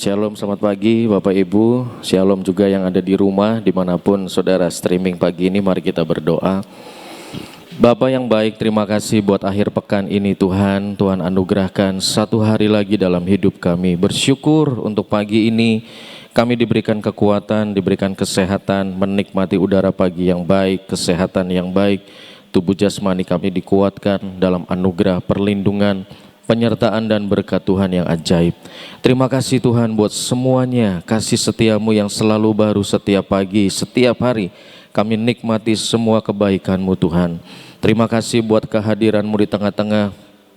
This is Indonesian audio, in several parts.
Shalom, selamat pagi Bapak Ibu. Shalom juga yang ada di rumah, dimanapun saudara streaming pagi ini, mari kita berdoa. Bapa yang baik, terima kasih buat akhir pekan ini Tuhan. Tuhan anugerahkan satu hari lagi dalam hidup kami. Bersyukur untuk pagi ini kami diberikan kekuatan, diberikan kesehatan, menikmati udara pagi yang baik, kesehatan yang baik. Tubuh jasmani kami dikuatkan dalam anugerah perlindungan, penyertaan dan berkat Tuhan yang ajaib. Terima kasih Tuhan buat semuanya, kasih setiamu yang selalu baru setiap pagi, setiap hari. Kami nikmati semua kebaikan-Mu Tuhan. Terima kasih buat kehadiran-Mu di tengah-tengah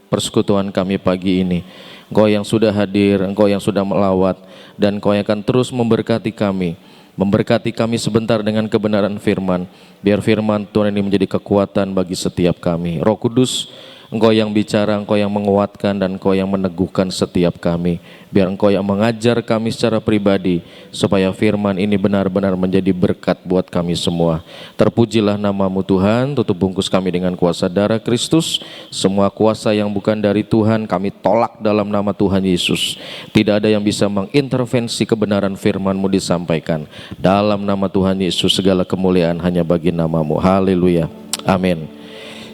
persekutuan kami pagi ini. Engkau yang sudah hadir, Engkau yang sudah melawat, dan Engkau yang akan terus memberkati kami. Memberkati kami sebentar dengan kebenaran firman. Biar firman Tuhan ini menjadi kekuatan bagi setiap kami. Roh Kudus, Engkau yang bicara, Engkau yang menguatkan, dan Engkau yang meneguhkan setiap kami. Biar Engkau yang mengajar kami secara pribadi, supaya firman ini benar-benar menjadi berkat buat kami semua. Terpujilah nama-Mu Tuhan, tutup bungkus kami dengan kuasa darah Kristus. Semua kuasa yang bukan dari Tuhan kami tolak dalam nama Tuhan Yesus. Tidak ada yang bisa mengintervensi kebenaran firman-Mu disampaikan. Dalam nama Tuhan Yesus segala kemuliaan hanya bagi nama-Mu. Haleluya. Amin.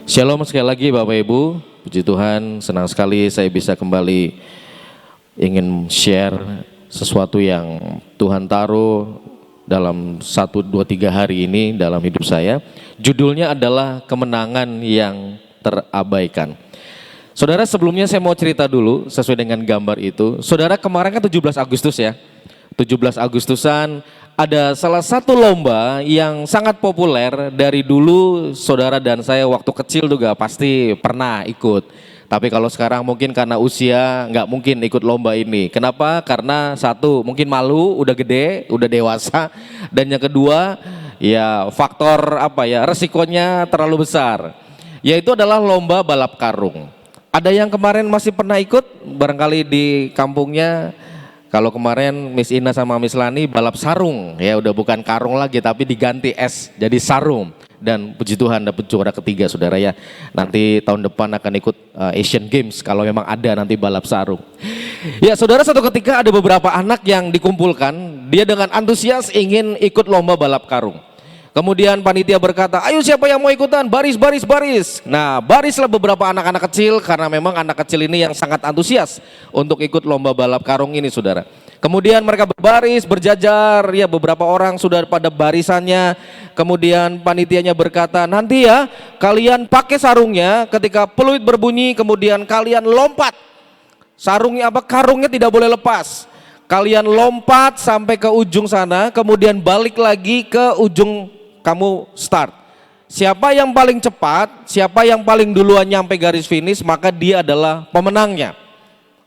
Shalom sekali lagi Bapak Ibu, puji Tuhan, senang sekali saya bisa kembali ingin share sesuatu yang Tuhan taruh dalam 1, 2, 3 hari ini dalam hidup saya. Judulnya adalah kemenangan yang terabaikan. Saudara, sebelumnya saya mau cerita dulu sesuai dengan gambar itu. Saudara, kemarin kan 17 Agustus ya, 17 Agustusan ada salah satu lomba yang sangat populer dari dulu. Saudara dan saya waktu kecil juga pasti pernah ikut. Tapi kalau sekarang mungkin karena usia nggak mungkin ikut lomba ini. Kenapa? Karena satu, mungkin malu, udah gede, udah dewasa. Dan yang kedua, ya faktor resikonya terlalu besar. Yaitu adalah lomba balap karung. Ada yang kemarin masih pernah ikut? Barangkali di kampungnya. Kalau kemarin Miss Ina sama Miss Lani balap sarung, ya udah bukan karung lagi tapi diganti es jadi sarung. Dan puji Tuhan dapat juara ketiga saudara ya. Nanti tahun depan akan ikut Asian Games kalau memang ada nanti balap sarung. Ya saudara, suatu ketika ada beberapa anak yang dikumpulkan, dia dengan antusias ingin ikut lomba balap karung. Kemudian panitia berkata, ayo siapa yang mau ikutan, baris, baris, baris. Nah barislah beberapa anak-anak kecil, karena memang anak kecil ini yang sangat antusias untuk ikut lomba balap karung ini saudara. Kemudian mereka berbaris, berjajar, ya beberapa orang sudah pada barisannya. Kemudian panitianya berkata, nanti ya kalian pakai sarungnya, ketika peluit berbunyi kemudian kalian lompat. Sarungnya karungnya tidak boleh lepas. Kalian lompat sampai ke ujung sana, kemudian balik lagi ke ujung kamu start. Siapa yang paling cepat, siapa yang paling duluan nyampe garis finish, maka dia adalah pemenangnya.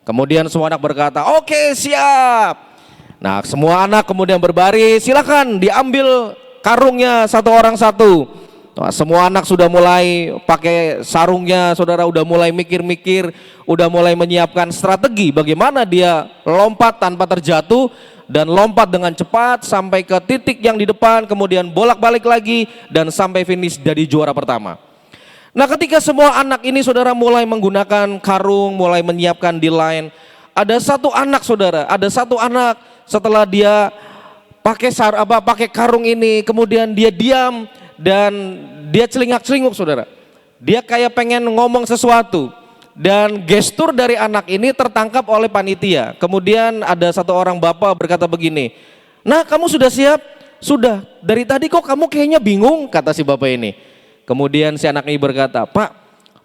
Kemudian semua anak berkata, oke, siap. Nah semua anak kemudian berbaris, silakan diambil karungnya satu orang satu. Nah, semua anak sudah mulai pakai sarungnya, saudara udah mulai mikir-mikir, udah mulai menyiapkan strategi bagaimana dia lompat tanpa terjatuh dan lompat dengan cepat sampai ke titik yang di depan, kemudian bolak-balik lagi dan sampai finish jadi juara pertama. Nah ketika semua anak ini saudara mulai menggunakan karung, mulai menyiapkan di line, ada satu anak saudara, ada satu anak setelah dia pakai karung ini, kemudian dia diam dan dia celingak-celinguk saudara. Dia kayak pengen ngomong sesuatu. Dan gestur dari anak ini tertangkap oleh panitia. Kemudian ada satu orang bapak berkata begini, nah kamu sudah siap? Sudah, dari tadi kok kamu kayaknya bingung, kata si bapak ini. Kemudian si anak ini berkata, Pak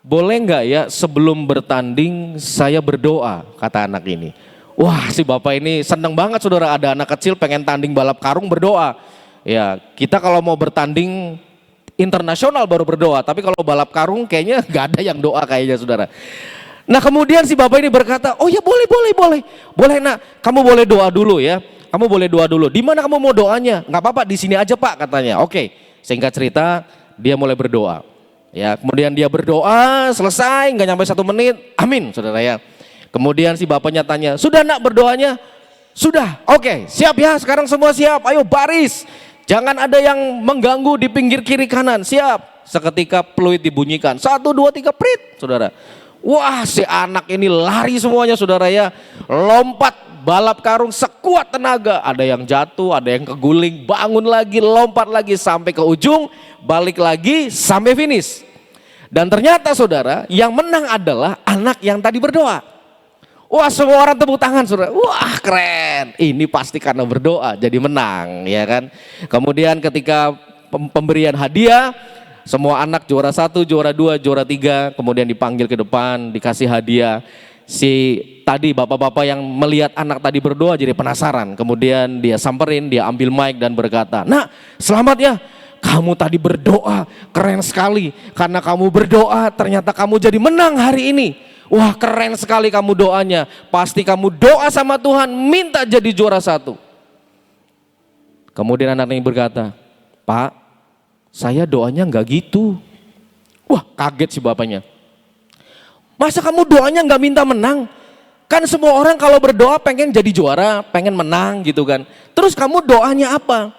boleh nggak ya sebelum bertanding saya berdoa, kata anak ini. Wah si bapak ini seneng banget saudara, ada anak kecil pengen tanding balap karung berdoa. Ya kita kalau mau bertanding internasional baru berdoa, tapi kalau balap karung kayaknya nggak ada yang doa kayaknya saudara. Nah kemudian si bapak ini berkata, oh ya boleh nak, kamu boleh doa dulu ya, kamu boleh doa dulu. Di mana kamu mau doanya? Nggak apa-apa, di sini aja Pak, katanya. Oke, singkat cerita dia mulai berdoa. Ya kemudian dia berdoa selesai, nggak nyampe 1 menit, amin saudara ya. Kemudian si bapaknya tanya, sudah nak berdoanya? Sudah, oke, siap ya, sekarang semua siap, ayo baris. Jangan ada yang mengganggu di pinggir kiri kanan, siap. Seketika peluit dibunyikan, 1, 2, 3, prit, saudara. Wah si anak ini lari semuanya saudara ya, lompat balap karung sekuat tenaga. Ada yang jatuh, ada yang keguling, bangun lagi, lompat lagi sampai ke ujung, balik lagi sampai finish. Dan ternyata saudara, yang menang adalah anak yang tadi berdoa. Wah, semua orang tepuk tangan saudara. Wah, keren. Ini pasti karena berdoa jadi menang, ya kan. Kemudian ketika pemberian hadiah, semua anak juara 1, juara 2, juara 3, kemudian dipanggil ke depan, dikasih hadiah. Si tadi bapak-bapak yang melihat anak tadi berdoa jadi penasaran. Kemudian dia samperin, dia ambil mic dan berkata, "Nak, selamat ya. Kamu tadi berdoa, keren sekali. Karena kamu berdoa, ternyata kamu jadi menang hari ini. Wah, keren sekali kamu doanya. Pasti kamu doa sama Tuhan, minta jadi juara 1." Kemudian anak ini berkata, "Pak, saya doanya enggak gitu." Wah, kaget si bapaknya. "Masa kamu doanya enggak minta menang? Kan semua orang kalau berdoa pengen jadi juara, pengen menang gitu kan. Terus kamu doanya apa?"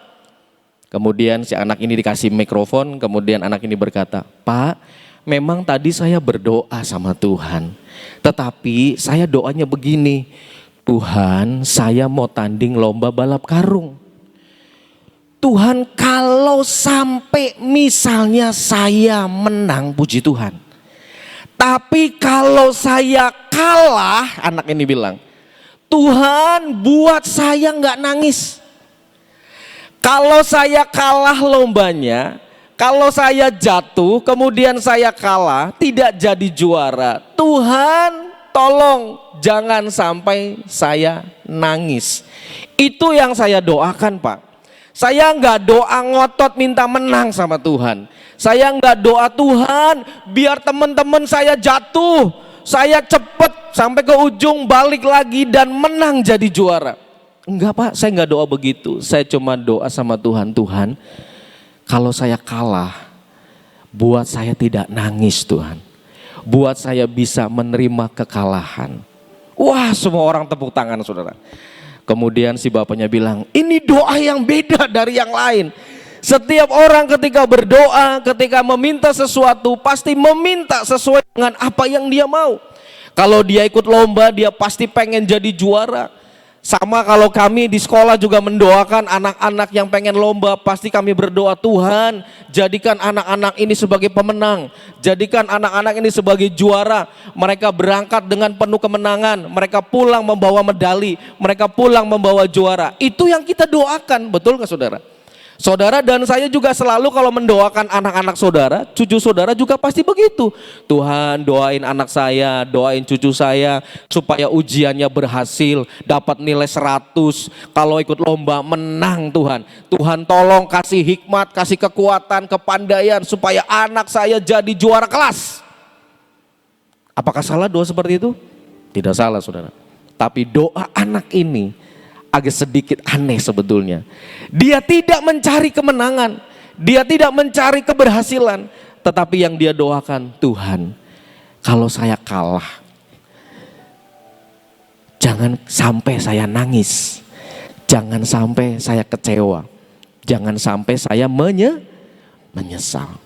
Kemudian si anak ini dikasih mikrofon, kemudian anak ini berkata, "Pak, memang tadi saya berdoa sama Tuhan. Tetapi saya doanya begini, Tuhan, saya mau tanding lomba balap karung. Tuhan, kalau sampai misalnya saya menang, puji Tuhan. Tapi kalau saya kalah," anak ini bilang, "Tuhan buat saya nggak nangis. Kalau saya kalah lombanya, kalau saya jatuh, kemudian saya kalah, tidak jadi juara. Tuhan tolong jangan sampai saya nangis." Itu yang saya doakan, Pak. Saya nggak doa ngotot minta menang sama Tuhan. Saya nggak doa, Tuhan biar teman-teman saya jatuh, saya cepet sampai ke ujung balik lagi dan menang jadi juara. Enggak, Pak, saya nggak doa begitu. Saya cuma doa sama Tuhan, Tuhan kalau saya kalah, buat saya tidak nangis Tuhan. Buat saya bisa menerima kekalahan. Wah, semua orang tepuk tangan saudara. Kemudian si bapaknya bilang, "Ini doa yang beda dari yang lain. Setiap orang ketika berdoa, ketika meminta sesuatu, pasti meminta sesuai dengan apa yang dia mau. Kalau dia ikut lomba, dia pasti pengen jadi juara. Sama kalau kami di sekolah juga mendoakan anak-anak yang pengen lomba, pasti kami berdoa, Tuhan jadikan anak-anak ini sebagai pemenang, jadikan anak-anak ini sebagai juara. Mereka berangkat dengan penuh kemenangan, mereka pulang membawa medali, mereka pulang membawa juara." Itu yang kita doakan, betul nggak saudara? Saudara dan saya juga selalu kalau mendoakan anak-anak saudara, cucu saudara juga pasti begitu. Tuhan doain anak saya, doain cucu saya supaya ujiannya berhasil, dapat nilai 100. Kalau ikut lomba menang Tuhan. Tuhan tolong kasih hikmat, kasih kekuatan, kepandaian supaya anak saya jadi juara kelas. Apakah salah doa seperti itu? Tidak salah saudara. Tapi doa anak ini agak sedikit aneh sebetulnya. Dia tidak mencari kemenangan, dia tidak mencari keberhasilan, tetapi yang dia doakan, Tuhan, kalau saya kalah, jangan sampai saya nangis, jangan sampai saya kecewa, jangan sampai saya menyesal.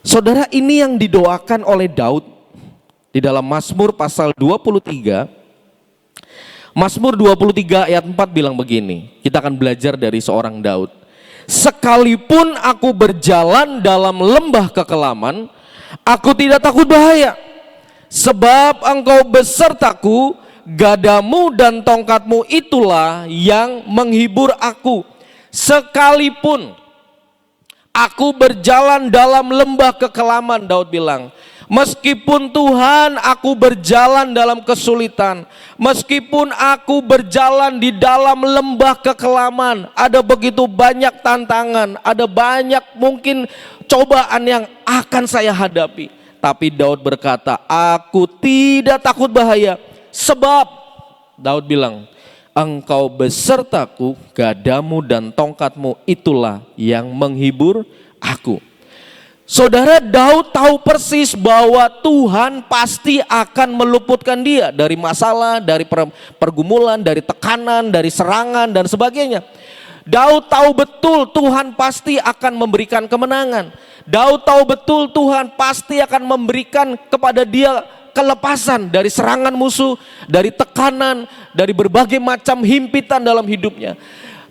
Saudara, ini yang didoakan oleh Daud di dalam Mazmur pasal 23. Mazmur 23 ayat 4 bilang begini, kita akan belajar dari seorang Daud. "Sekalipun aku berjalan dalam lembah kekelaman, aku tidak takut bahaya. Sebab engkau besertaku, gadamu dan tongkatmu itulah yang menghibur aku. Sekalipun aku berjalan dalam lembah kekelaman," Daud bilang, "meskipun Tuhan aku berjalan dalam kesulitan, meskipun aku berjalan di dalam lembah kekelaman, ada begitu banyak tantangan, ada banyak mungkin cobaan yang akan saya hadapi, tapi Daud berkata, aku tidak takut bahaya, sebab," Daud bilang, "engkau besertaku, gadamu dan tongkatmu itulah yang menghibur aku." Saudara, Daud tahu persis bahwa Tuhan pasti akan meluputkan dia dari masalah, dari pergumulan, dari tekanan, dari serangan dan sebagainya. Daud tahu betul Tuhan pasti akan memberikan kemenangan. Daud tahu betul Tuhan pasti akan memberikan kepada dia kelepasan dari serangan musuh, dari tekanan, dari berbagai macam himpitan dalam hidupnya.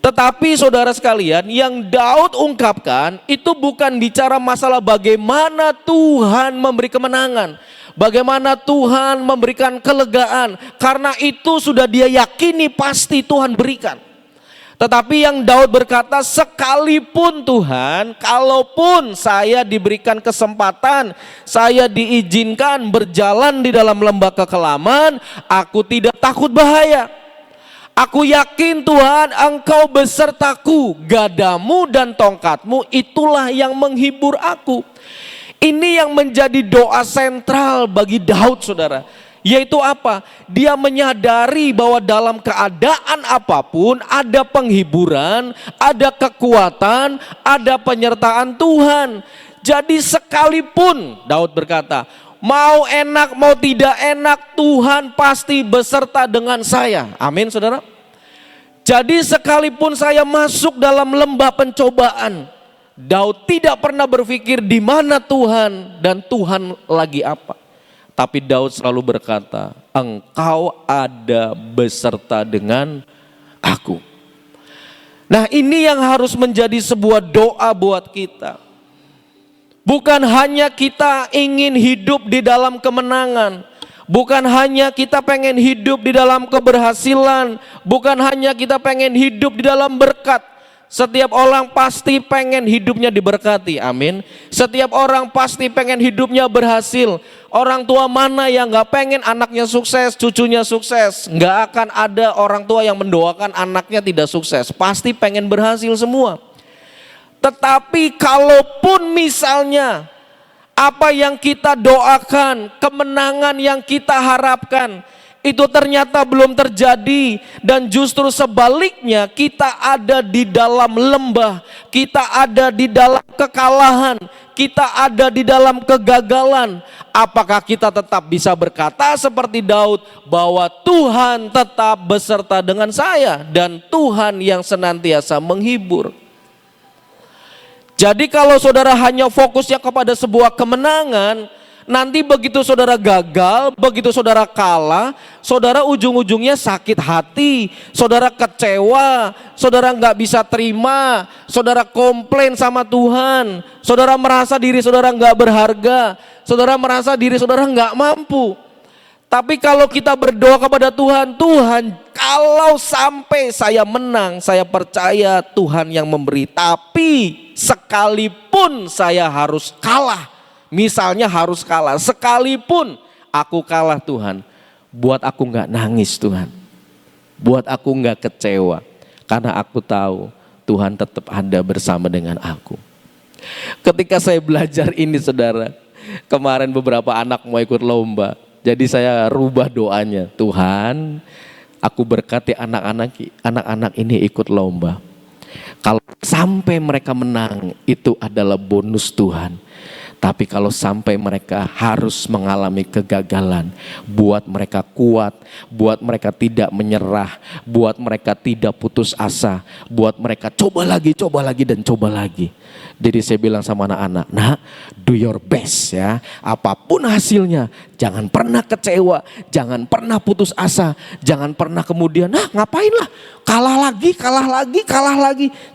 Tetapi saudara sekalian, yang Daud ungkapkan itu bukan bicara masalah bagaimana Tuhan memberi kemenangan, bagaimana Tuhan memberikan kelegaan, karena itu sudah dia yakini pasti Tuhan berikan. Tetapi yang Daud berkata, sekalipun Tuhan, kalaupun saya diberikan kesempatan, saya diizinkan berjalan di dalam lembah kekelaman, aku tidak takut bahaya. Aku yakin Tuhan, Engkau besertaku, gadamu dan tongkatmu itulah yang menghibur aku. Ini yang menjadi doa sentral bagi Daud, saudara. Yaitu apa? Dia menyadari bahwa dalam keadaan apapun ada penghiburan, ada kekuatan, ada penyertaan Tuhan. Jadi sekalipun Daud berkata, mau enak mau tidak enak, Tuhan pasti beserta dengan saya. Amin, saudara. Jadi sekalipun saya masuk dalam lembah pencobaan, Daud tidak pernah berpikir di mana Tuhan dan Tuhan lagi apa. Tapi Daud selalu berkata, Engkau ada beserta dengan aku. Nah, ini yang harus menjadi sebuah doa buat kita. Bukan hanya kita ingin hidup di dalam kemenangan, bukan hanya kita pengen hidup di dalam keberhasilan, bukan hanya kita pengen hidup di dalam berkat. Setiap orang pasti pengen hidupnya diberkati, amin. Setiap orang pasti pengen hidupnya berhasil. Orang tua mana yang gak pengen anaknya sukses, cucunya sukses? Gak akan ada orang tua yang mendoakan anaknya tidak sukses. Pasti pengen berhasil semua. Tetapi kalaupun misalnya apa yang kita doakan, kemenangan yang kita harapkan, itu ternyata belum terjadi, dan justru sebaliknya kita ada di dalam lembah, kita ada di dalam kekalahan, kita ada di dalam kegagalan, apakah kita tetap bisa berkata seperti Daud bahwa Tuhan tetap beserta dengan saya dan Tuhan yang senantiasa menghibur? Jadi kalau saudara hanya fokusnya kepada sebuah kemenangan, nanti begitu saudara gagal, begitu saudara kalah, saudara ujung-ujungnya sakit hati, saudara kecewa, saudara nggak bisa terima, saudara komplain sama Tuhan, saudara merasa diri saudara nggak berharga, saudara merasa diri saudara nggak mampu. Tapi kalau kita berdoa kepada Tuhan, Tuhan kalau sampai saya menang, saya percaya Tuhan yang memberi. Tapi sekalipun saya harus kalah, misalnya harus kalah, sekalipun aku kalah Tuhan, buat aku nggak nangis Tuhan, buat aku nggak kecewa, karena aku tahu Tuhan tetap ada bersama dengan aku. Ketika saya belajar ini saudara, kemarin beberapa anak mau ikut lomba, jadi saya rubah doanya, Tuhan aku berkati anak-anak ini ikut lomba. Kalau sampai mereka menang itu adalah bonus Tuhan. Tapi kalau sampai mereka harus mengalami kegagalan, buat mereka kuat, buat mereka tidak menyerah, buat mereka tidak putus asa, buat mereka coba lagi dan coba lagi. Jadi saya bilang sama anak-anak, nah do your best ya, apapun hasilnya, jangan pernah kecewa, jangan pernah putus asa, jangan pernah kemudian, nah ngapain lah, kalah lagi,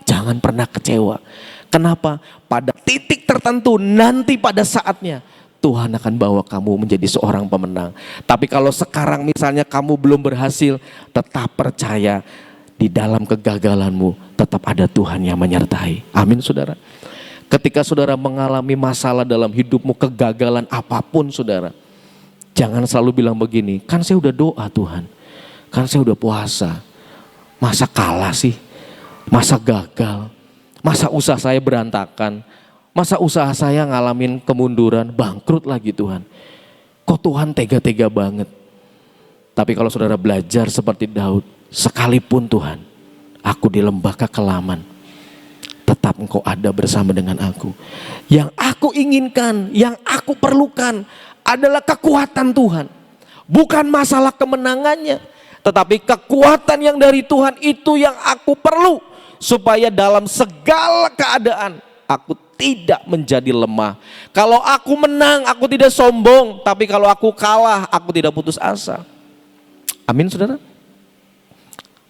jangan pernah kecewa. Kenapa? Pada titik tertentu nanti pada saatnya Tuhan akan bawa kamu menjadi seorang pemenang. Tapi kalau sekarang misalnya kamu belum berhasil, tetap percaya di dalam kegagalanmu tetap ada Tuhan yang menyertai. Amin saudara. Ketika saudara mengalami masalah dalam hidupmu, kegagalan apapun saudara, jangan selalu bilang begini, kan saya udah doa Tuhan, kan saya udah puasa, masa kalah sih, masa gagal, masa usaha saya berantakan, masa usaha saya ngalamin kemunduran, bangkrut lagi Tuhan. Kok Tuhan tega-tega banget. Tapi kalau saudara belajar seperti Daud, sekalipun Tuhan, aku di lembah kekelaman, tetap Engkau ada bersama dengan aku. Yang aku inginkan, yang aku perlukan adalah kekuatan Tuhan. Bukan masalah kemenangannya, tetapi kekuatan yang dari Tuhan itu yang aku perlu. supaya dalam segala keadaan aku tidak menjadi lemah. Kalau aku menang, aku tidak sombong, tapi kalau aku kalah, aku tidak putus asa. Amin, saudara.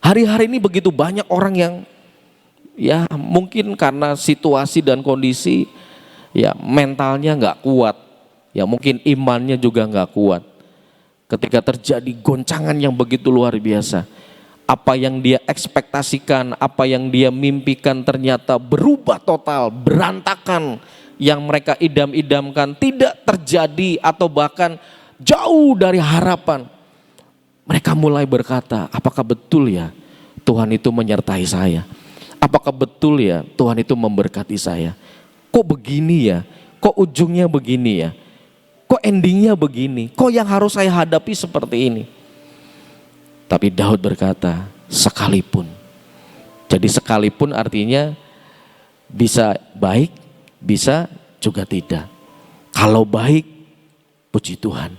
Hari-hari ini begitu banyak orang yang ya mungkin karena situasi dan kondisi ya mentalnya nggak kuat, ya mungkin imannya juga nggak kuat. Ketika terjadi goncangan yang begitu luar biasa, apa yang dia ekspektasikan, apa yang dia mimpikan ternyata berubah total, berantakan. Yang mereka idam-idamkan tidak terjadi atau bahkan jauh dari harapan. Mereka mulai berkata, apakah betul ya Tuhan itu menyertai saya? Apakah betul ya Tuhan itu memberkati saya? Kok begini ya? Kok ujungnya begini ya? Kok endingnya begini? Kok yang harus saya hadapi seperti ini? Tapi Daud berkata, sekalipun. Jadi sekalipun artinya bisa baik, bisa juga tidak. Kalau baik, puji Tuhan.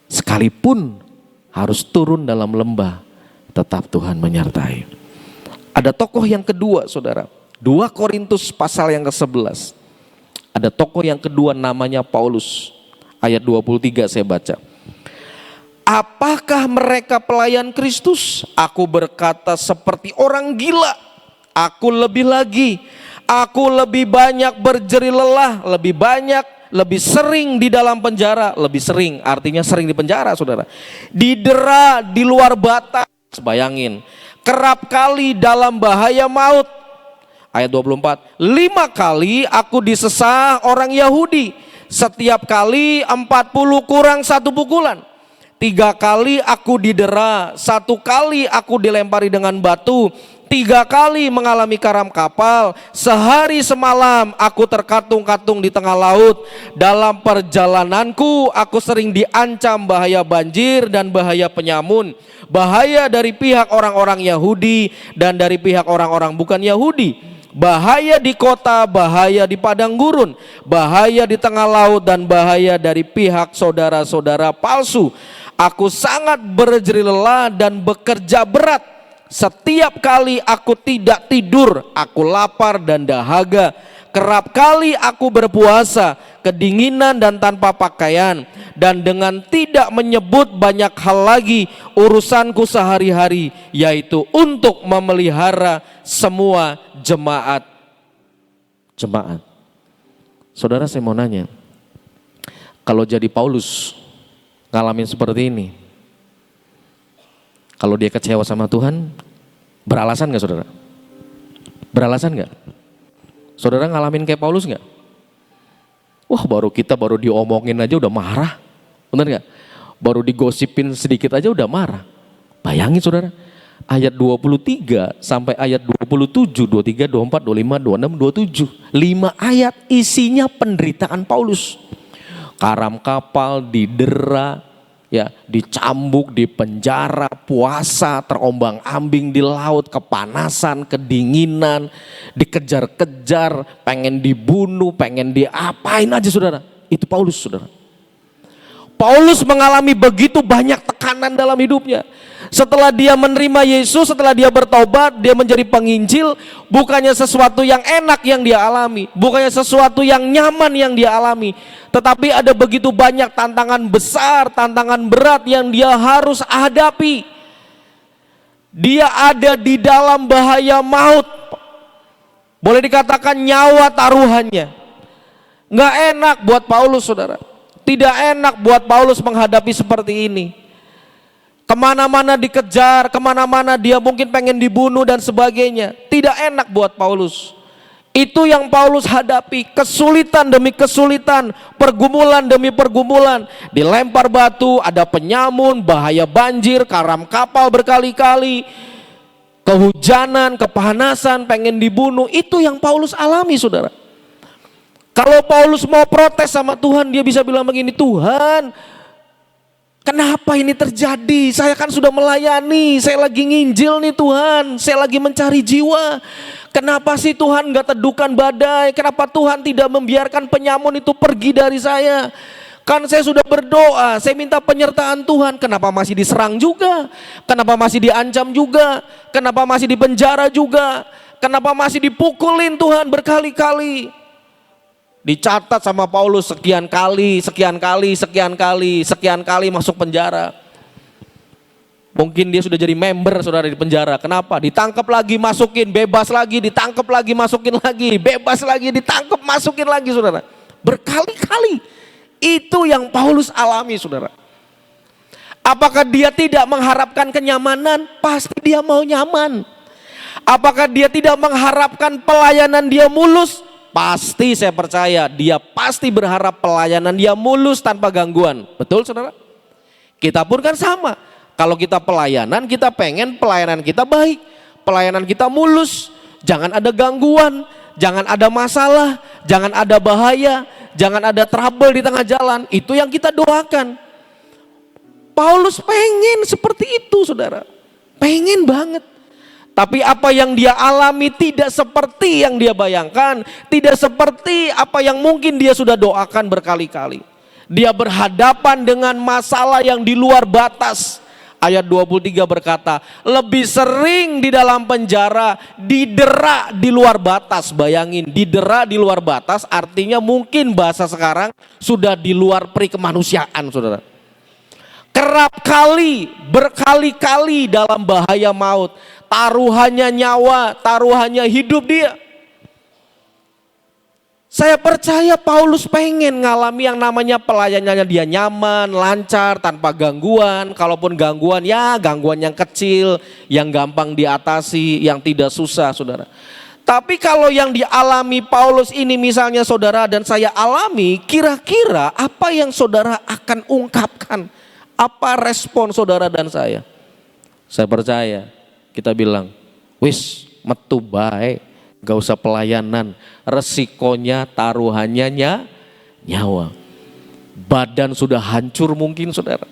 Sekalipun harus turun dalam lembah, tetap Tuhan menyertai. Ada tokoh yang kedua, saudara. 2 Korintus pasal yang ke-11. Ada tokoh yang kedua namanya Paulus. Ayat 23 saya baca. Apakah mereka pelayan Kristus? Aku berkata seperti orang gila. Aku lebih lagi. Aku lebih banyak berjeri lelah. Lebih banyak, lebih sering di dalam penjara. Lebih sering, artinya sering di penjara, saudara. Didera di luar batas. Bayangin. Kerap kali dalam bahaya maut. Ayat 24. 5 kali aku disesah orang Yahudi. Setiap kali 40 kurang 1 pukulan. 3 kali aku didera. 1 kali aku dilempari dengan batu. 3 kali mengalami karam kapal. Sehari semalam aku terkatung-katung di tengah laut. Dalam perjalananku aku sering diancam bahaya banjir dan bahaya penyamun. Bahaya dari pihak orang-orang Yahudi dan dari pihak orang-orang bukan Yahudi. Bahaya di kota, bahaya di padang gurun, bahaya di tengah laut, dan bahaya dari pihak saudara-saudara palsu. Aku sangat berjeri lelah dan bekerja berat. Setiap kali aku tidak tidur, aku lapar dan dahaga. Kerap kali aku berpuasa, kedinginan dan tanpa pakaian, dan dengan tidak menyebut banyak hal lagi urusanku sehari-hari, yaitu untuk memelihara semua jemaat. Saudara, saya mau nanya, kalau jadi Paulus ngalamin seperti ini, kalau dia kecewa sama Tuhan, beralasan gak saudara? Beralasan gak? Saudara ngalamin kayak Paulus gak? Wah, kita baru diomongin aja udah marah. Bener gak? Baru digosipin sedikit aja udah marah. Bayangin saudara, ayat 23 sampai ayat 27, 23, 24, 25, 26, 27. 5 ayat isinya penderitaan Paulus. Karam kapal, didera, ya, dicambuk, dipenjara, puasa, terombang-ambing di laut, kepanasan, kedinginan, dikejar-kejar, pengen dibunuh, pengen diapain aja saudara. Itu Paulus saudara. Paulus mengalami begitu banyak tekanan dalam hidupnya. Setelah dia menerima Yesus, setelah dia bertobat, dia menjadi penginjil, bukannya sesuatu yang enak yang dia alami, bukannya sesuatu yang nyaman yang dia alami, tetapi ada begitu banyak tantangan besar, tantangan berat yang dia harus hadapi. Dia ada di dalam bahaya maut. Boleh dikatakan nyawa taruhannya. Nggak enak buat Paulus saudara. Tidak enak buat Paulus menghadapi seperti ini. Kemana-mana dikejar, kemana-mana dia mungkin pengen dibunuh dan sebagainya. Tidak enak buat Paulus. Itu yang Paulus hadapi, kesulitan demi kesulitan, pergumulan demi pergumulan. Dilempar batu, ada penyamun, bahaya banjir, karam kapal berkali-kali, kehujanan, kepanasan, pengen dibunuh. Itu yang Paulus alami saudara. Kalau Paulus mau protes sama Tuhan, dia bisa bilang begini, Tuhan, kenapa ini terjadi? Saya kan sudah melayani, saya lagi nginjil nih Tuhan, saya lagi mencari jiwa. Kenapa sih Tuhan gak teduhkan badai? Kenapa Tuhan tidak membiarkan penyamun itu pergi dari saya? Kan saya sudah berdoa, saya minta penyertaan Tuhan. Kenapa masih diserang juga? Kenapa masih diancam juga? Kenapa masih dipenjara juga? Kenapa masih dipukulin Tuhan berkali-kali? Dicatat sama Paulus sekian kali, sekian kali, sekian kali, sekian kali masuk penjara. Mungkin dia sudah jadi member saudara di penjara. Kenapa? Ditangkap lagi, masukin, bebas lagi, ditangkap lagi, masukin lagi, bebas lagi, ditangkap, masukin lagi saudara. Berkali-kali. Itu yang Paulus alami saudara. Apakah dia tidak mengharapkan kenyamanan? Pasti dia mau nyaman. Apakah dia tidak mengharapkan pelayanan dia mulus? Pasti saya percaya dia pasti berharap pelayanan dia mulus tanpa gangguan. Betul saudara? Kita pun kan sama. Kalau kita pelayanan, kita pengen pelayanan kita baik. Pelayanan kita mulus. Jangan ada gangguan. Jangan ada masalah. Jangan ada bahaya. Jangan ada trouble di tengah jalan. Itu yang kita doakan. Paulus pengen seperti itu saudara. Pengen banget. Tapi apa yang dia alami tidak seperti yang dia bayangkan. Tidak seperti apa yang mungkin dia sudah doakan berkali-kali. Dia berhadapan dengan masalah yang di luar batas. Ayat 23 berkata, lebih sering di dalam penjara, didera di luar batas. Bayangin, didera di luar batas artinya mungkin bahasa sekarang sudah di luar perikemanusiaan saudara. Kerap kali, berkali-kali dalam bahaya maut. Taruhannya nyawa, taruhannya hidup dia. Saya percaya Paulus pengen ngalami yang namanya pelayanannya dia nyaman, lancar, tanpa gangguan. Kalaupun gangguan, ya gangguan yang kecil, yang gampang diatasi, yang tidak susah saudara. Tapi kalau yang dialami Paulus ini misalnya saudara dan saya alami, kira-kira apa yang saudara akan ungkapkan? Apa respon saudara dan saya? Saya percaya kita bilang, wis metu bae, gak usah pelayanan, resikonya taruhannya nyawa. Badan sudah hancur mungkin saudara.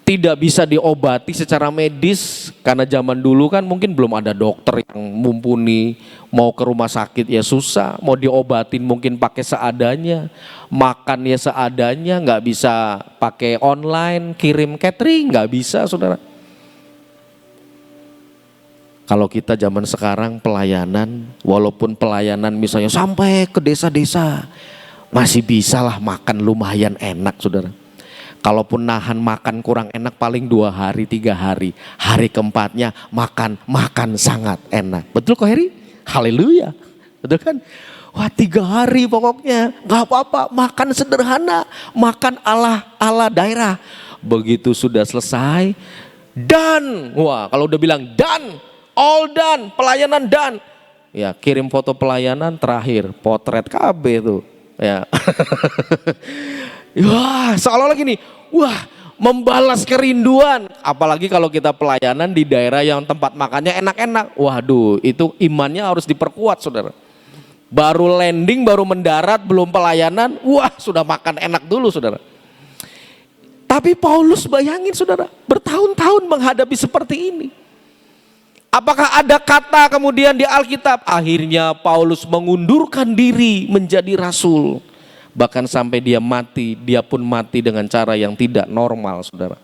Tidak bisa diobati secara medis, karena zaman dulu kan mungkin belum ada dokter yang mumpuni. Mau ke rumah sakit ya susah, mau diobatin mungkin pakai seadanya, makan ya seadanya, nggak bisa pakai online, kirim catering, nggak bisa saudara. Kalau kita zaman sekarang pelayanan, walaupun pelayanan misalnya sampai ke desa-desa, masih bisa lah makan lumayan enak saudara. Kalaupun nahan makan kurang enak paling 2 hari, 3 hari. Hari keempatnya makan sangat enak. Betul kok Heri? Haleluya. Betul kan? Wah 3 hari pokoknya gak apa-apa, makan sederhana, makan ala daerah. Begitu sudah selesai, dan wah kalau udah bilang dan, all done, pelayanan done. Ya kirim foto pelayanan terakhir, potret KB tuh. Ya. Wah seolah-olah gini, wah membalas kerinduan. Apalagi kalau kita pelayanan di daerah yang tempat makannya enak-enak. Waduh itu imannya harus diperkuat saudara. Baru landing, baru mendarat, belum pelayanan, wah sudah makan enak dulu saudara. Tapi Paulus bayangin saudara, bertahun-tahun menghadapi seperti ini. Apakah ada kata kemudian di Alkitab, akhirnya Paulus mengundurkan diri menjadi rasul. Bahkan sampai dia mati, dia pun mati dengan cara yang tidak normal saudara.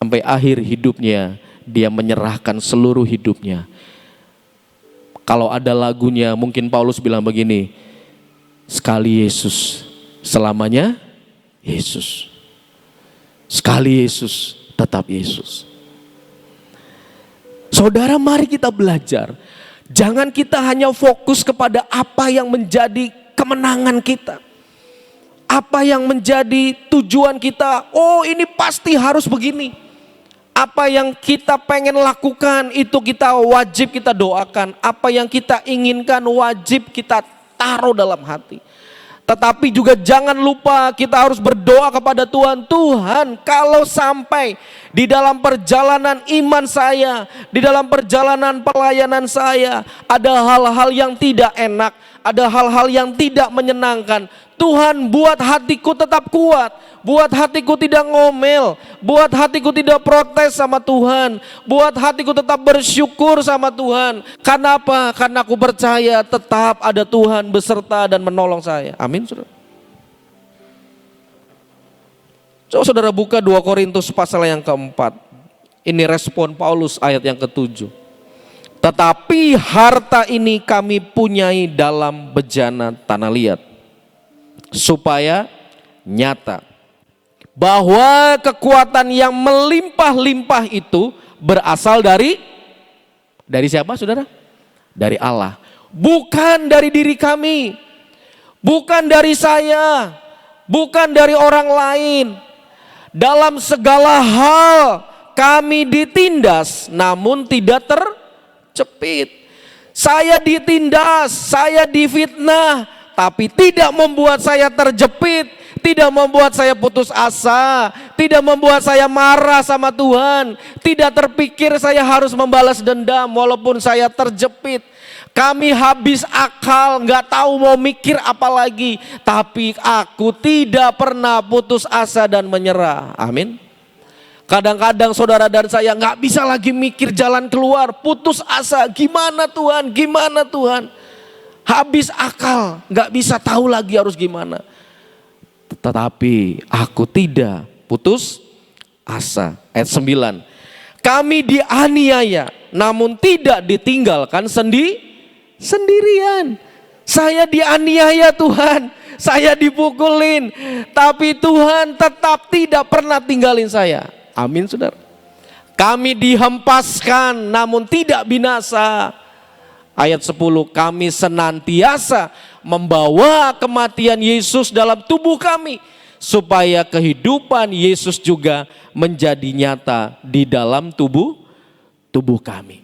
Sampai akhir hidupnya, dia menyerahkan seluruh hidupnya. Kalau ada lagunya, mungkin Paulus bilang begini, sekali Yesus, selamanya Yesus. Sekali Yesus, tetap Yesus. Saudara mari kita belajar. Jangan kita hanya fokus kepada apa yang menjadi kemenangan kita. Apa yang menjadi tujuan kita, oh ini pasti harus begini. Apa yang kita pengen lakukan itu kita wajib kita doakan. Apa yang kita inginkan wajib kita taruh dalam hati. Tetapi juga jangan lupa kita harus berdoa kepada Tuhan. Tuhan kalau sampai di dalam perjalanan iman saya, di dalam perjalanan pelayanan saya, ada hal-hal yang tidak enak, ada hal-hal yang tidak menyenangkan. Tuhan buat hatiku tetap kuat, buat hatiku tidak ngomel, buat hatiku tidak protes sama Tuhan, buat hatiku tetap bersyukur sama Tuhan. Karena apa? Karena aku percaya tetap ada Tuhan beserta dan menolong saya. Amin saudara. Coba saudara buka 2 Korintus pasal yang keempat. Ini respon Paulus ayat yang ke-7. Tetapi harta ini kami punyai dalam bejana tanah liat, supaya nyata bahwa kekuatan yang melimpah-limpah itu berasal dari siapa, saudara? Dari Allah. Bukan dari diri kami, bukan dari saya, bukan dari orang lain. Dalam segala hal kami ditindas, namun tidak terjepit. Saya ditindas, saya difitnah, tapi tidak membuat saya terjepit, tidak membuat saya putus asa, tidak membuat saya marah sama Tuhan, tidak terpikir saya harus membalas dendam walaupun saya terjepit. Kami habis akal, nggak tahu mau mikir apa lagi, tapi aku tidak pernah putus asa dan menyerah. Amin. Kadang-kadang saudara dan saya nggak bisa lagi mikir jalan keluar, putus asa, gimana Tuhan, gimana Tuhan. Habis akal, nggak bisa tahu lagi harus gimana. Tetapi aku tidak putus asa. Ayat 9. Kami dianiaya, namun tidak ditinggalkan sendirian. Saya dianiaya Tuhan, saya dipukulin, tapi Tuhan tetap tidak pernah tinggalin saya. Amin, saudara. Kami dihempaskan namun tidak binasa. Ayat 10, kami senantiasa membawa kematian Yesus dalam tubuh kami, supaya kehidupan Yesus juga menjadi nyata di dalam tubuh kami.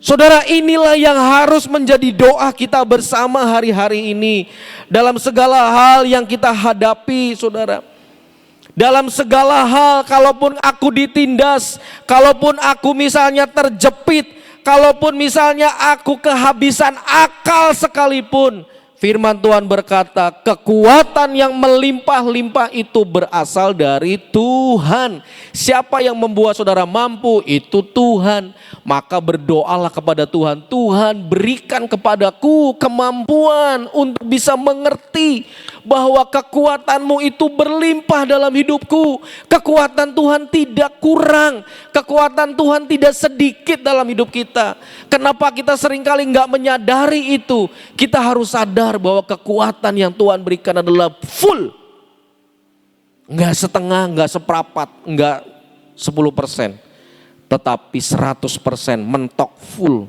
Saudara, inilah yang harus menjadi doa kita bersama hari-hari ini. Dalam segala hal yang kita hadapi, saudara. Dalam segala hal, kalaupun aku ditindas, kalaupun aku misalnya terjepit, kalaupun misalnya aku kehabisan akal sekalipun, firman Tuhan berkata, kekuatan yang melimpah-limpah itu berasal dari Tuhan. Siapa yang membuat saudara mampu? Itu Tuhan. Maka berdoalah kepada Tuhan, Tuhan berikan kepadaku kemampuan untuk bisa mengerti bahwa kekuatan-Mu itu berlimpah dalam hidupku. Kekuatan Tuhan tidak kurang, kekuatan Tuhan tidak sedikit dalam hidup kita. Kenapa kita seringkali nggak menyadari itu? Kita harus sadar bahwa kekuatan yang Tuhan berikan adalah full. Nggak setengah, nggak seperempat, nggak 10%. Tetapi 100% mentok full.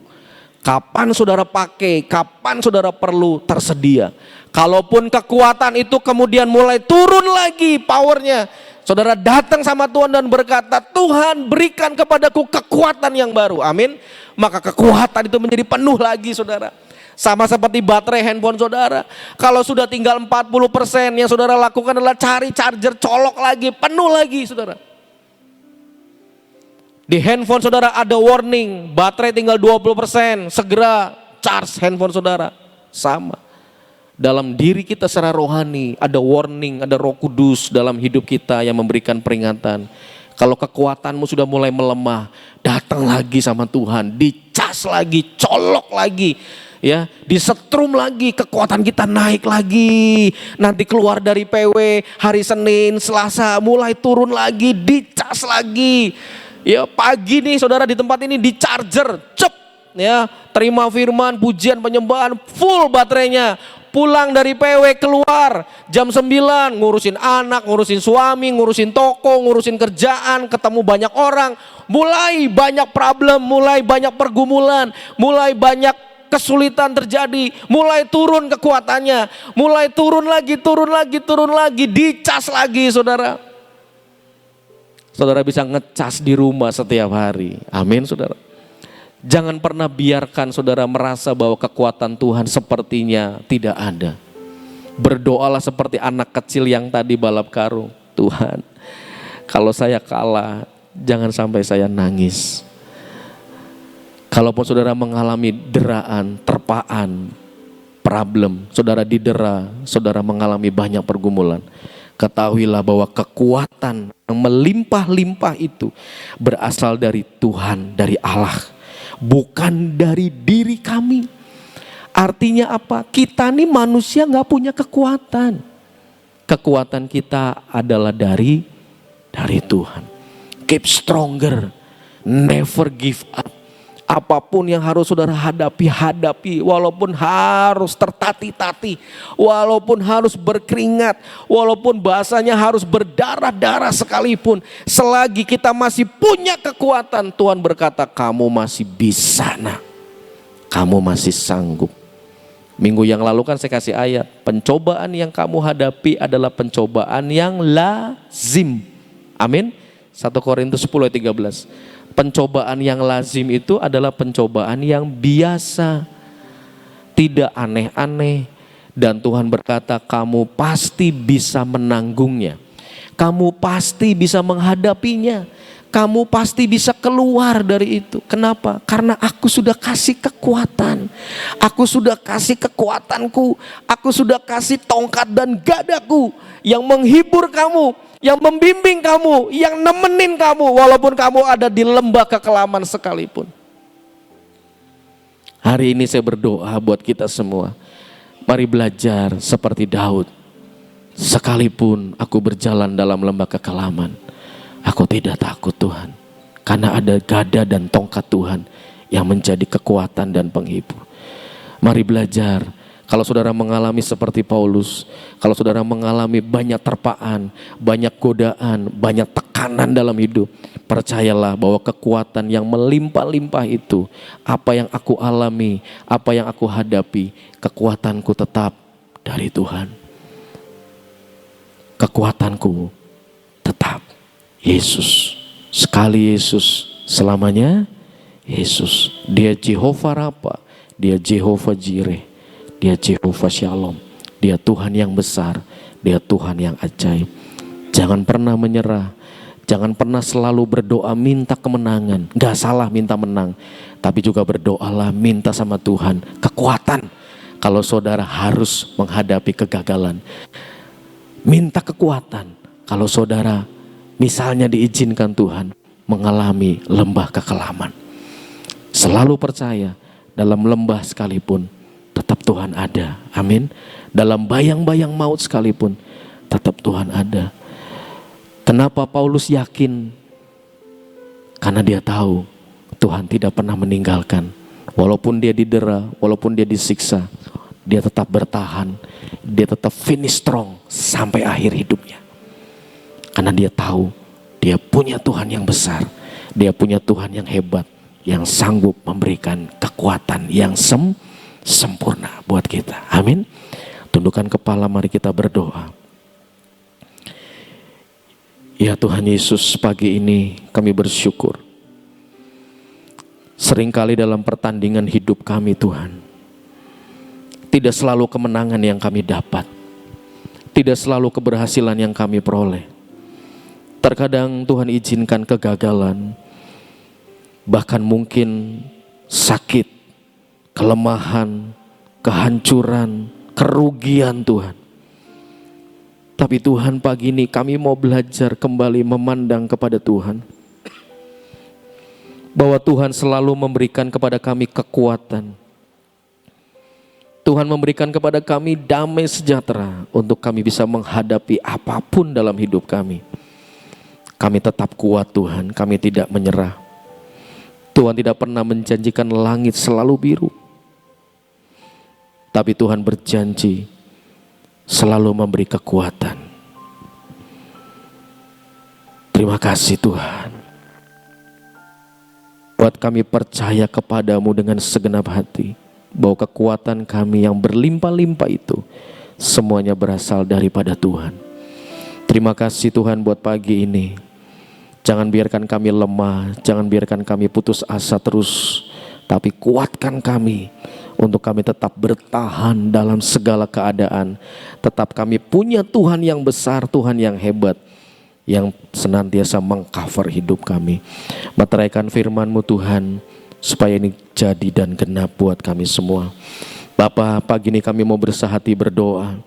Kapan saudara pakai, kapan saudara perlu, tersedia. Kalaupun kekuatan itu kemudian mulai turun lagi powernya, saudara datang sama Tuhan dan berkata, Tuhan berikan kepadaku kekuatan yang baru. Amin. Maka kekuatan itu menjadi penuh lagi, saudara. Sama seperti baterai handphone saudara. Kalau sudah tinggal 40%, yang saudara lakukan adalah cari charger, colok lagi, penuh lagi, saudara. Di handphone saudara ada warning, baterai tinggal 20%, segera charge handphone saudara. Sama. Dalam diri kita secara rohani ada warning, ada Roh Kudus dalam hidup kita yang memberikan peringatan. Kalau kekuatanmu sudah mulai melemah, datang lagi sama Tuhan, dicas lagi, colok lagi. Ya, disetrum lagi, kekuatan kita naik lagi. Nanti keluar dari PW hari Senin, Selasa mulai turun lagi, dicas lagi. Ya, pagi nih saudara di tempat ini di charger, cep, ya, terima firman, pujian, penyembahan, full baterainya. Pulang dari PW keluar jam 9, ngurusin anak, ngurusin suami, ngurusin toko, ngurusin kerjaan, ketemu banyak orang, mulai banyak problem, mulai banyak pergumulan, mulai banyak kesulitan terjadi, mulai turun kekuatannya, mulai turun lagi, dicas lagi, saudara. Saudara bisa ngecas di rumah setiap hari. Amin, saudara. Jangan pernah biarkan saudara merasa bahwa kekuatan Tuhan sepertinya tidak ada. Berdoalah seperti anak kecil yang tadi balap karung. Tuhan, kalau saya kalah, jangan sampai saya nangis. Kalaupun saudara mengalami deraan, terpaan, problem, saudara didera, saudara mengalami banyak pergumulan, ketahuilah bahwa kekuatan yang melimpah-limpah itu berasal dari Tuhan, dari Allah, bukan dari diri kami. Artinya apa? Kita nih manusia gak punya kekuatan. Kekuatan kita adalah dari Tuhan. Keep stronger, never give up. Apapun yang harus saudara hadapi, walaupun harus tertatih-tatih, walaupun harus berkeringat, walaupun bahasanya harus berdarah-darah sekalipun, selagi kita masih punya kekuatan, Tuhan berkata, kamu masih bisa nak, kamu masih sanggup. Minggu yang lalu kan saya kasih ayat, pencobaan yang kamu hadapi adalah pencobaan yang lazim. Amin. 1 Korintus 10 ayat 13. Pencobaan yang lazim itu adalah pencobaan yang biasa, tidak aneh-aneh. Dan Tuhan berkata, kamu pasti bisa menanggungnya, kamu pasti bisa menghadapinya, kamu pasti bisa keluar dari itu. Kenapa? Karena aku sudah kasih kekuatan, aku sudah kasih kekuatanku, aku sudah kasih tongkat dan gadaku yang menghibur kamu, yang membimbing kamu, yang nemenin kamu walaupun kamu ada di lembah kekelaman sekalipun. Hari ini saya berdoa buat kita semua. Mari belajar seperti Daud. Sekalipun aku berjalan dalam lembah kekelaman, aku tidak takut Tuhan. Karena ada gada dan tongkat Tuhan yang menjadi kekuatan dan penghibur. Mari belajar. Kalau saudara mengalami seperti Paulus, kalau saudara mengalami banyak terpaan, banyak godaan, banyak tekanan dalam hidup, percayalah bahwa kekuatan yang melimpah-limpah itu, apa yang aku alami, apa yang aku hadapi, kekuatanku tetap dari Tuhan. Kekuatanku tetap Yesus. Sekali Yesus, selamanya Yesus. Dia Jehovah Rafa, dia Jehovah Jireh, dia Jehovah Shalom, dia Tuhan yang besar, dia Tuhan yang ajaib. Jangan pernah menyerah, jangan pernah selalu berdoa minta kemenangan. Gak salah minta menang, tapi juga berdoalah minta sama Tuhan kekuatan. Kalau saudara harus menghadapi kegagalan, minta kekuatan. Kalau saudara misalnya diizinkan Tuhan mengalami lembah kekelaman, selalu percaya dalam lembah sekalipun tetap Tuhan ada. Amin. Dalam bayang-bayang maut sekalipun tetap Tuhan ada. Kenapa Paulus yakin? Karena dia tahu Tuhan tidak pernah meninggalkan. Walaupun dia didera, walaupun dia disiksa, dia tetap bertahan. Dia tetap finish strong sampai akhir hidupnya. Karena dia tahu dia punya Tuhan yang besar, dia punya Tuhan yang hebat, yang sanggup memberikan kekuatan yang sempurna buat kita. Amin. Tundukkan kepala, mari kita berdoa. Ya Tuhan Yesus, pagi ini kami bersyukur. Seringkali dalam pertandingan hidup kami Tuhan, tidak selalu kemenangan yang kami dapat, tidak selalu keberhasilan yang kami peroleh. Terkadang Tuhan izinkan kegagalan, bahkan mungkin sakit, kelemahan, kehancuran, kerugian Tuhan. Tapi Tuhan, pagi ini kami mau belajar kembali memandang kepada Tuhan, bahwa Tuhan selalu memberikan kepada kami kekuatan. Tuhan memberikan kepada kami damai sejahtera untuk kami bisa menghadapi apapun dalam hidup kami. Kami tetap kuat Tuhan, kami tidak menyerah. Tuhan tidak pernah menjanjikan langit selalu biru, tapi Tuhan berjanji selalu memberi kekuatan. Terima kasih Tuhan. Buat kami percaya kepadamu dengan segenap hati, bahwa kekuatan kami yang berlimpah-limpah itu semuanya berasal daripada Tuhan. Terima kasih Tuhan buat pagi ini. Jangan biarkan kami lemah, jangan biarkan kami putus asa terus, tapi kuatkan kami untuk kami tetap bertahan dalam segala keadaan. Tetap kami punya Tuhan yang besar, Tuhan yang hebat, yang senantiasa mengcover hidup kami. Meteraikan firman-Mu Tuhan, supaya ini jadi dan genap buat kami semua. Bapa, pagi ini kami mau bersahati berdoa.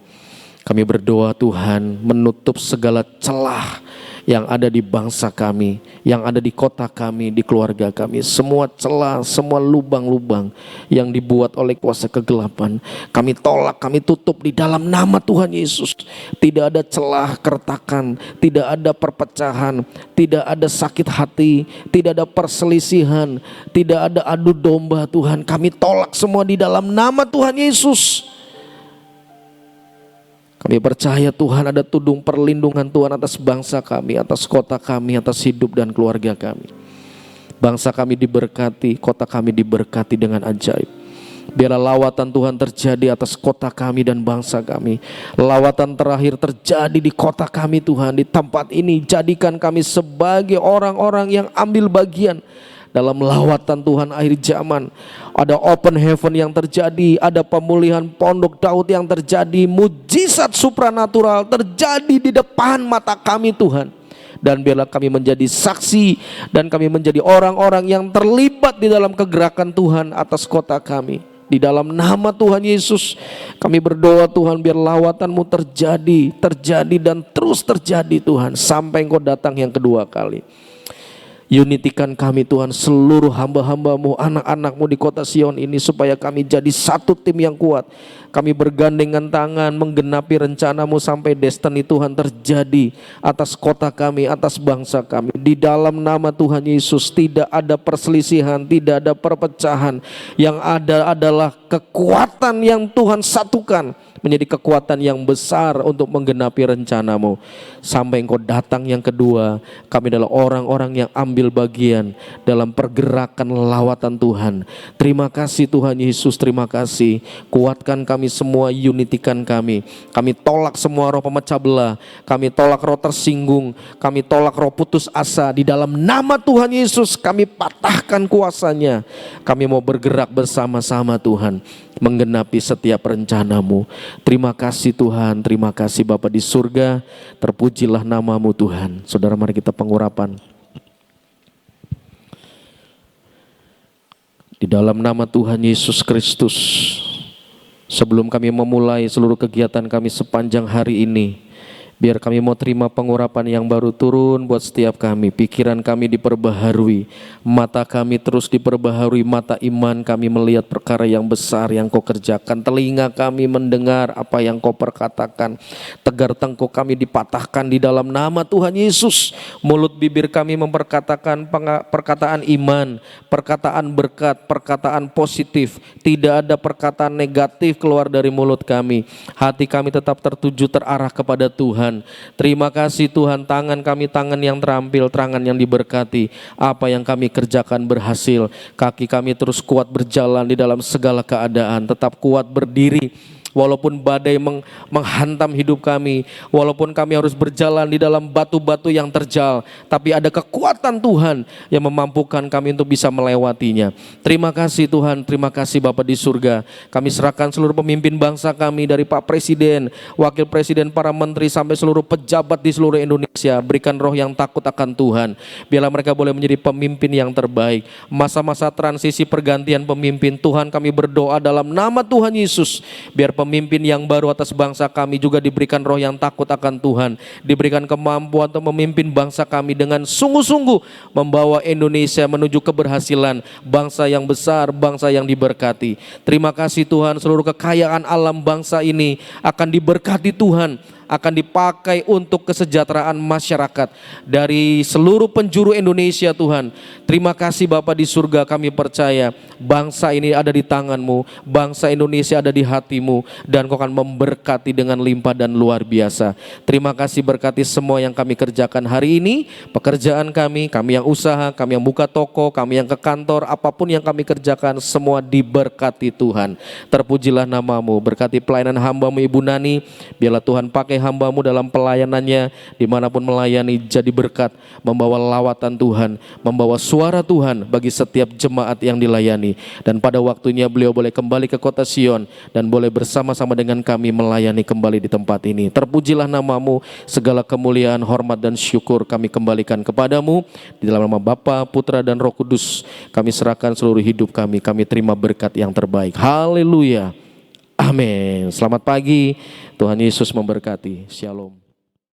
Kami berdoa Tuhan, menutup segala celah yang ada di bangsa kami, yang ada di kota kami, di keluarga kami. Semua celah, semua lubang-lubang yang dibuat oleh kuasa kegelapan, kami tolak, kami tutup di dalam nama Tuhan Yesus. Tidak ada celah keretakan, tidak ada perpecahan, tidak ada sakit hati, tidak ada perselisihan, tidak ada adu domba Tuhan. Kami tolak semua di dalam nama Tuhan Yesus. Kami percaya Tuhan ada tudung perlindungan Tuhan atas bangsa kami, atas kota kami, atas hidup dan keluarga kami. Bangsa kami diberkati, kota kami diberkati dengan ajaib. Biarlah lawatan Tuhan terjadi atas kota kami dan bangsa kami. Lawatan terakhir terjadi di kota kami Tuhan, di tempat ini. Jadikan kami sebagai orang-orang yang ambil bagian dalam lawatan Tuhan akhir zaman. Ada open heaven yang terjadi, ada pemulihan pondok Daud yang terjadi, mujizat supranatural terjadi di depan mata kami Tuhan. Dan biarlah kami menjadi saksi dan kami menjadi orang-orang yang terlibat di dalam kegerakan Tuhan atas kota kami. Di dalam nama Tuhan Yesus kami berdoa Tuhan, biar lawatan-Mu terjadi dan terus terjadi Tuhan, sampai Engkau datang yang kedua kali. Unitikan kami Tuhan, seluruh hamba-hamba-Mu, anak-anak-Mu di kota Sion ini, supaya kami jadi satu tim yang kuat. Kami bergandengan tangan menggenapi rencana-Mu sampai destiny Tuhan terjadi atas kota kami, atas bangsa kami. Di dalam nama Tuhan Yesus tidak ada perselisihan, tidak ada perpecahan. Yang ada adalah kekuatan yang Tuhan satukan menjadi kekuatan yang besar untuk menggenapi rencana-Mu. Sampai Engkau datang yang kedua, kami adalah orang-orang yang ambil bagian dalam pergerakan lawatan Tuhan. Terima kasih Tuhan Yesus, terima kasih. Kuatkan kami semua, unitikan kami. Kami tolak semua roh pemecah belah, kami tolak roh tersinggung, kami tolak roh putus asa. Di dalam nama Tuhan Yesus kami patahkan kuasanya. Kami mau bergerak bersama-sama Tuhan, menggenapi setiap rencana-Mu. Terima kasih Tuhan, terima kasih Bapa di surga, terpujilah nama-Mu Tuhan. Saudara, mari kita pengurapan. Di dalam nama Tuhan Yesus Kristus, sebelum kami memulai seluruh kegiatan kami sepanjang hari ini, biar kami mau terima pengurapan yang baru turun buat setiap kami. Pikiran kami diperbaharui, mata kami terus diperbaharui, mata iman kami melihat perkara yang besar yang Kau kerjakan. Telinga kami mendengar apa yang Kau perkatakan. Tegar tengkuk kami dipatahkan di dalam nama Tuhan Yesus. Mulut bibir kami memperkatakan perkataan iman, perkataan berkat, perkataan positif. Tidak ada perkataan negatif keluar dari mulut kami. Hati kami tetap tertuju, terarah kepada Tuhan. Terima kasih Tuhan, tangan kami tangan yang terampil, tangan yang diberkati. Apa yang kami kerjakan berhasil. Kaki kami terus kuat berjalan di dalam segala keadaan, tetap kuat berdiri walaupun badai menghantam hidup kami, walaupun kami harus berjalan di dalam batu-batu yang terjal, tapi ada kekuatan Tuhan yang memampukan kami untuk bisa melewatinya. Terima kasih Tuhan, terima kasih Bapa di surga. Kami serahkan seluruh pemimpin bangsa kami, dari Pak Presiden, Wakil Presiden, para menteri, sampai seluruh pejabat di seluruh Indonesia. Berikan roh yang takut akan Tuhan, biarlah mereka boleh menjadi pemimpin yang terbaik. Masa-masa transisi pergantian pemimpin, Tuhan kami berdoa dalam nama Tuhan Yesus, biar pemimpin yang baru atas bangsa kami juga diberikan roh yang takut akan Tuhan, diberikan kemampuan untuk memimpin bangsa kami dengan sungguh-sungguh membawa Indonesia menuju keberhasilan, bangsa yang besar, bangsa yang diberkati. Terima kasih Tuhan, seluruh kekayaan alam bangsa ini akan diberkati Tuhan, akan dipakai untuk kesejahteraan masyarakat dari seluruh penjuru Indonesia Tuhan. Terima kasih Bapa di surga, kami percaya bangsa ini ada di tangan-Mu, bangsa Indonesia ada di hati-Mu, dan Kau akan memberkati dengan limpah dan luar biasa. Terima kasih, berkati semua yang kami kerjakan hari ini, pekerjaan kami yang usaha, kami yang buka toko, kami yang ke kantor, apapun yang kami kerjakan semua diberkati Tuhan. Terpujilah nama-Mu, berkati pelayanan hamba-Mu Ibu Nani, biarlah Tuhan pakai hamba-Mu dalam pelayanannya, dimanapun melayani jadi berkat, membawa lawatan Tuhan, membawa suara Tuhan bagi setiap jemaat yang dilayani. Dan pada waktunya beliau boleh kembali ke kota Sion dan boleh bersama-sama dengan kami melayani kembali di tempat ini. Terpujilah nama-Mu, segala kemuliaan, hormat dan syukur kami kembalikan kepada-Mu. Di dalam nama Bapa, Putra dan Roh Kudus kami serahkan seluruh hidup kami terima berkat yang terbaik. Haleluya. Amin. Selamat pagi, Tuhan Yesus memberkati. Shalom.